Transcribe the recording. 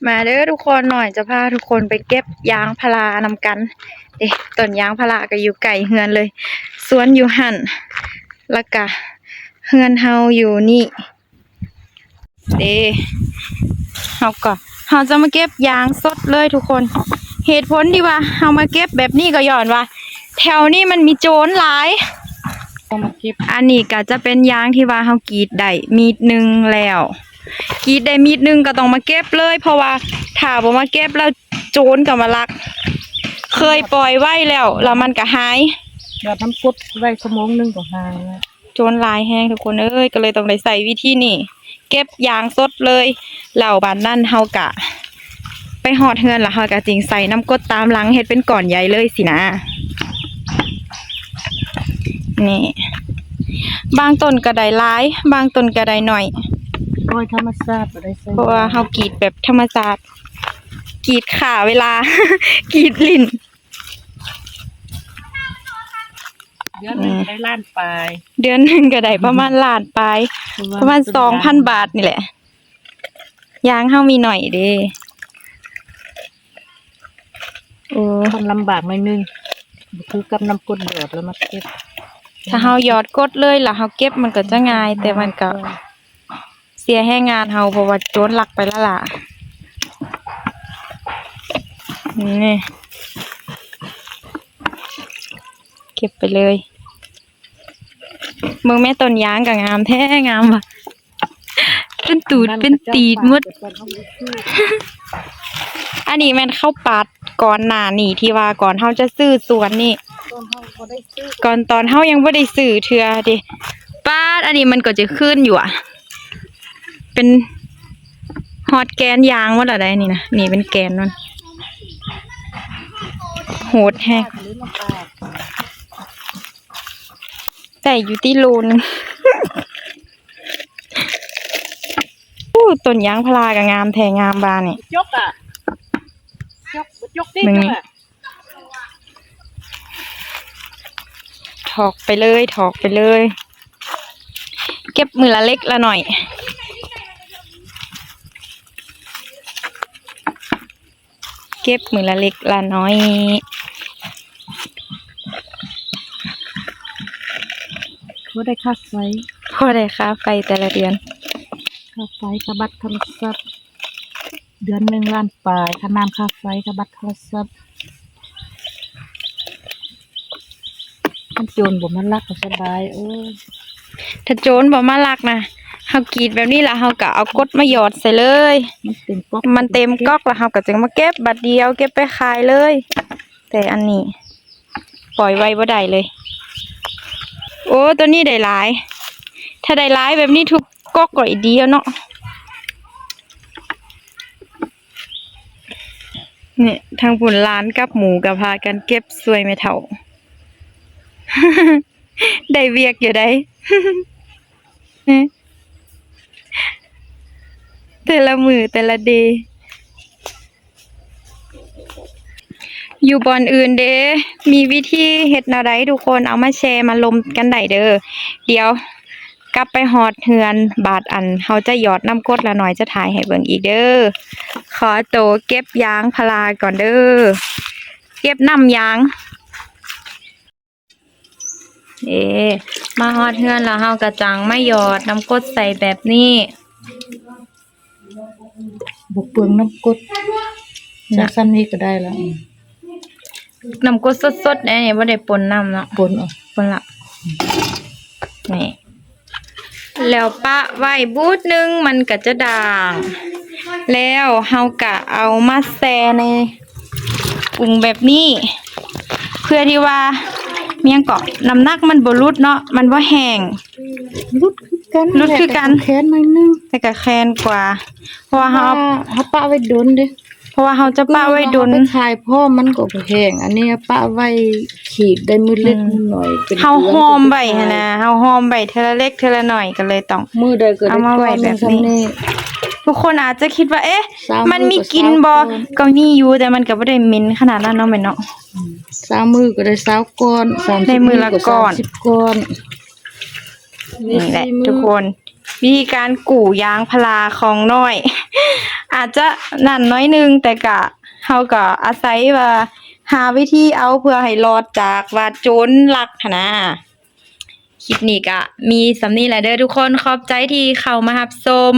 มาเด้อทุกคนหน่อยจะพาทุกคนไปเก็บยางพารานำกันต้นยางพาราก็อยู่ไกลเฮือนเลยสวนอยู่หั่นแล้วก็เฮือนเฮาอยู่นี่เฮาจะมาเก็บยางสดเลยทุกคนเหตุผลที่ว่าเฮามาเก็บแบบนี้ก็ย้อนว่าแถวนี้มันมีโจรหลายอันนี้ก็จะเป็นยางที่ว่าเฮากรีดได้มีดนึงแล้วกรีดได้มีดนึงก็ต้องมาเก็บเลยเพราะว่าถ้าบ่มาเก็บแล้วโจรก็มาลักเคยปล่อยไว้แล้วมันก็หายแบบน้ำกดไว้ชั่วโมงนึงก็หายโจรลายแห้งทุกคนก็เลยต้องได้ใส่วิธีนี้เก็บยางสดเลยแล้วบานนั่นเฮากะไปหอดเฮือนละเฮากะจริงใส่น้ำกดตามหลังเฮ็ดเป็นก่อนใหญ่เลยสินะนี่บางต้นก็ได้หลายบางต้นก็ได้หน่อยโอ้ยธรรมชาติบ่ได้ใส่เพราะว่าเฮากรีดแบบธรรมชาติกรีดขาเวลา กรีดลิ้นเดือนนึงได้ล้านปลายเดือนนึงก็ได้ประมาณล้านปลายประมาณ 2,000 บาทนี่แหละยางเฮามีหน่อยเด้คนลำบากหน่อยนึงคือกับน้ำกดหยอดแล้วมาเก็บถ้าเฮาหยอดกดเลยล่ะเฮาเก็บมันก็จะง่ายแต่มันก็เสียแรงงานเฮาเพราะว่าโจรลักไปแล้วล่ะนี่เก็บไปเลยมึงแม่ต้นยางก็งามแท้งามว่ะเป็นตูดเป็นตีดหมดอันนี้แม่นเข้าปัดก่อนหน้านี่ที่ว่าก่อนเฮาจะซื้อสวนนี่ก่อนตอนเฮายังบ่ได้ซื้อเทื่อดิป้าดอันนี้มันก็จะขึ้นอยู่อ่ะเป็นฮอตแกนยางว่าอะไรนี่นะนี่เป็นแกนมันโหดแฮะแต่อยู่ที่รูน ต้นยางพารากับงามแทงงามบานนี่ยกดิถอกไปเลยเก็บมือละเล็กละหน่อยเก็บมือละเล็กละน้อยพอได้ค่าไฟแต่ละเดือนค่าไฟค่าบัตรโทรศัพท์เดือนนึงล้านปลายค่าน้ำค่าไฟค่าบัตรโทรศัพท์มันโจรบ่มันลักก็สบายถ้าโจรบ่มาลักนะเฮากรีดแบบนี้ล่ะเฮาก็เอากดมาหยอดใส่เลยมันเต็มก๊อกแล้วเฮาก็จึงมาเก็บบัดเดียวเก็บไปขายเลยแต่อันนี้ปล่อยไว้บ่ได้เลยโอ้ตัวนี้ได้หลายถ้าได้หลายแบบนี้ทุกก๊อกก็อีกดีเนาะนี่ทางปุ่นร้านกับหมูกับพากันเก็บสวยไม่เท่า ได้เวียกอยู่ได้ แต่ละมือแต่ละเดย์อยู่บอนอื่นเด้มีวิธีเฮ็ดแนวใดทุกคนเอามาแชร์มาลมกันได้เด้อเดี๋ยวกลับไปฮอดเฮือนบาดอันเฮาจะหยอดน้ำกดละหน่อยจะถ่ายให้เบิ่งอีกเด้อขอโตเก็บยางพาราก่อนเด้อเก็บน้ำยางมาฮอดเฮือนแล้วเฮากระจังไม่หยอดน้ำกดใส่แบบนี้บ่เปลืองน้ำกดจากซ้ำนี้ก็ได้แล้วน้ำกดสดๆนี่บ่ได้ปนน้ำเนาะปนละนี่แล้วปะไว้บูดนึงมันก็จะด่างแล้วเฮากะเอามาแช่ในถุงแบบนี้เพื่อที่ว่าเมียงเกาะน้ำหนักมันบ่รุดเนาะมันบ่แห้งรุดคือกันแค้นหน่อยนึงแต่ก็แค้นกว่าเพราะว่าเฮาปะไว้ดนเด้เพราะว่าเฮาจะปะไว้ดนขายพ่อมันก็บ่แห้งอันนี้ปะไว้ขีดได้มื้อเล็กมื้อน้อยเป็นเฮาหอมไว้หั่นน่ะเฮาหอมไว้เทอละเล็กเทอละน้อยก็เลยต้องมื้อใดก็ได้เอามาไว้แบบนี้ทุกคนอาจจะคิดว่ามันมีกลิ่นบ่ก็มีอยู่แต่มันก็บ่ได้เหม็นขนาดนั้นเนาะแม่เนาะ3มื้อก็ได้20ก้อนได้มื้อละก้อน10ก้อนนี่แหละทุกคน วิธีการกู่ยางพาราของน้อย อาจจะนั่นน้อยนึงแต่กะเฮาก็อาศัยว่าหาวิธีเอาเพื่อให้รอดจากว่าโจรลักหั้นนะคลิปนี้ก็มีสำนี้แหละเด้อทุกคนขอบใจที่เข้ามารับชม